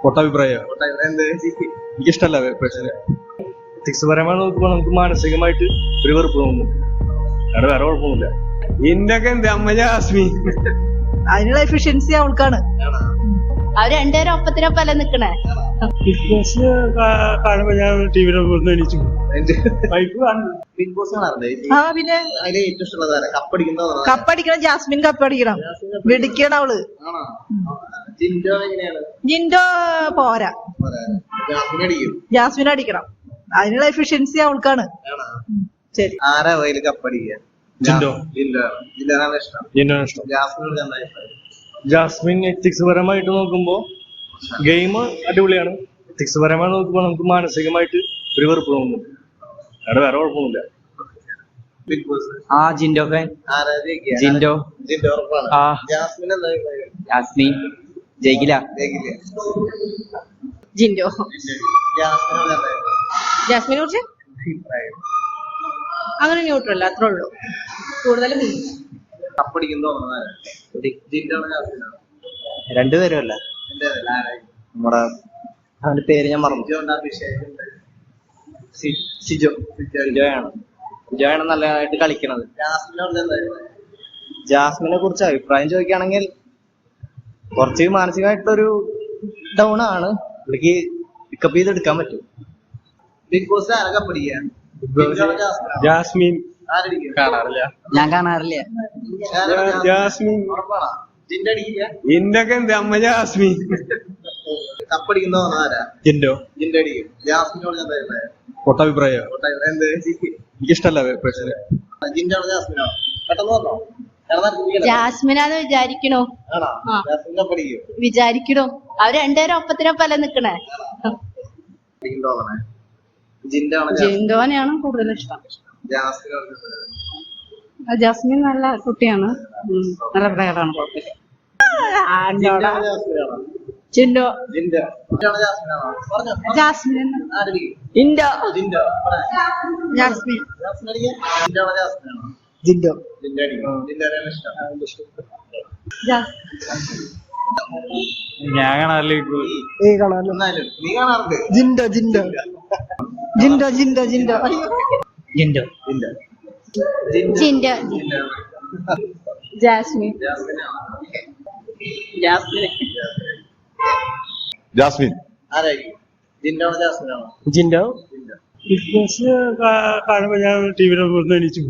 പൊട്ടഭിപ്രായം എനിക്കിഷ്ടല്ല പേഴ്സണലി. എത്തിക്സ്പരമായി നോക്കുമ്പോൾ നമുക്ക് മാനസികമായിട്ട് ഒരു വെറുപ്പ് തോന്നുന്നു. വേറെ കുഴപ്പമൊന്നുമില്ല. ഇന്റൊക്കെ എന്ത് അമ്മ ജാസ്മിൻ അതിനുള്ള എഫിഷ്യൻസി അവൾക്കാണ്. അവര് രണ്ടുപേരും ഒപ്പത്തിനൊപ്പല്ല നിക്കണേ. ബിഗ് ബോസ് കാണുമ്പോ ഞാൻ ടിവിയിലെ എണീച്ചു ബിഗ് ബോസ് കാണാറുണ്ട്. ആ പിന്നെ അതിലെ ഏറ്റവും ഇഷ്ടമുള്ളതാണ് കപ്പടിക്കണം. ജാസ്മിൻ കപ്പടിക്കണം. വെടിക്കണം അവള്. ജിൻഡോ എങ്ങനെയാണ്? ജിൻഡോ പോരാ. ജാസ്മിൻ അടിക്കും. ജാസ്മിൻ അടിക്കണം. അതിനുള്ള എഫിഷ്യൻസി അവൾക്കാണ്. ശരി. ആരാ വയല് കപ്പടിക്കുക? ജിൻഡോ. ജിൻഡോനാണ് ഇഷ്ടം. ജിൻഡോനാണ് ഇഷ്ടം. ജാസ്മിനോട് എന്താ അഭിപ്രായം? ജാസ്മിൻ എത്തിക്സ് പരമായിട്ട് നോക്കുമ്പോ ഗെയിം അടിപൊളിയാണ്. എത്തിക്സ് പരമായി നോക്കുമ്പോൾ നമുക്ക് മാനസികമായിട്ട് ഒരു വെറുപ്പ് തോന്നുന്നു. വേറെ കുഴപ്പമൊന്നുമില്ല. Bigg Boss Jinto fan. ആരാ ജയിക്കുക? ജിൻഡോ. ജിൻഡോ ഉറപ്പാണ്. ആ. ജാസ്മിൻ എന്താ അഭിപ്രായം? ജാസ്മിൻ ജയിക്കില്ല. ജയിക്കില്ല. ജിൻഡോ. ജാസ്മിനോട് എന്താ അഭിപ്രായം? ജാസ്മിനെ കുറിച്ച് അഭിപ്രായം അങ്ങനെ ന്യൂട്രൽ അത്രേ ഉള്ളൂ. കൂടുതലും കപ്പടിക്കുന്ന ജിൻഡോ ജാസ്മിനാണ്. രണ്ടുപേരും അല്ല. നമ്മുടെ അവന്റെ പേര് ഞാൻ മറന്നു. സിജോ. സിജോയാണ് നല്ലതായിട്ട് കളിക്കണത്. ജാസ്മിനോട് എന്താ അഭിപ്രായം? ജാസ്മിനെ കുറിച്ച് അഭിപ്രായം ചോദിക്കുകയാണെങ്കിൽ കുറച്ച് മാനസികമായിട്ടൊരു ഡൗൺ ആണ്. പുള്ളിക്ക് പിക്കപ്പ് ചെയ്ത് എടുക്കാൻ പറ്റും. ബിഗ് ബോസ് ആരാ കപ്പടിക്കുക? ജാസ്മിൻ ആരടിക്കും? കാണാറില്ല. ഞാൻ കാണാറില്ല. ജാസ്മിൻ ഉറപ്പാണോ? ജിൻഡോ അടിക്കില്ല. ഇന്റൊക്കെ എന്ത് അമ്മ ജാസ്മിൻ കപ്പടിക്കുന്ന ആരാ? ജിൻഡോ. ജിൻഡോ അടിക്കും. ജാസ്മിനോട് എന്താ അഭിപ്രായം? പൊട്ടഭിപ്രായം എന്ത്? എനിക്കിഷ്ടല്ല പേഴ്സണലി. ജിൻഡോ ജാസ്മിനോ? പെട്ടെന്ന് പറഞ്ഞോ. ജാസ്മിനാന്ന് വിചാരിക്കണോ? ആണോ? ജാസ്മിൻ കപ്പടിക്കും. വിചാരിക്കണോ? അവര് രണ്ടുപേരും ഒപ്പത്തിനൊപ്പല്ല നിക്കണേ. ജിൻഡോനെയാണ് കൂടുതൽ ഇഷ്ടം. ജാസ്മിൻ നല്ല കുട്ടിയാണ്. നല്ല പ്രകടമാണ്. ജിൻഡോ. ജാസ്മിൻ. ഇൻഡോ. ജാസ്മിൻ. ജിൻഡോ. ഞാൻ കാണാറില്ല. നീ കാണാറുണ്ട്? ജിൻഡോ. ജിൻഡോ. ജിൻഡോ. ജിൻഡോ. ജിൻഡോ. ജിൻഡോ. ജിൻഡോ. ജാസ്മിൻ. ജാസ്മിൻ. ആരായിരിക്കും? ജിൻഡോ ജാസ്മിനാണോ? ജിൻഡോ. ബിഗ് ബോസ് കാണുമ്പോ ഞാൻ ടിവിയിലെ എണീച്ചു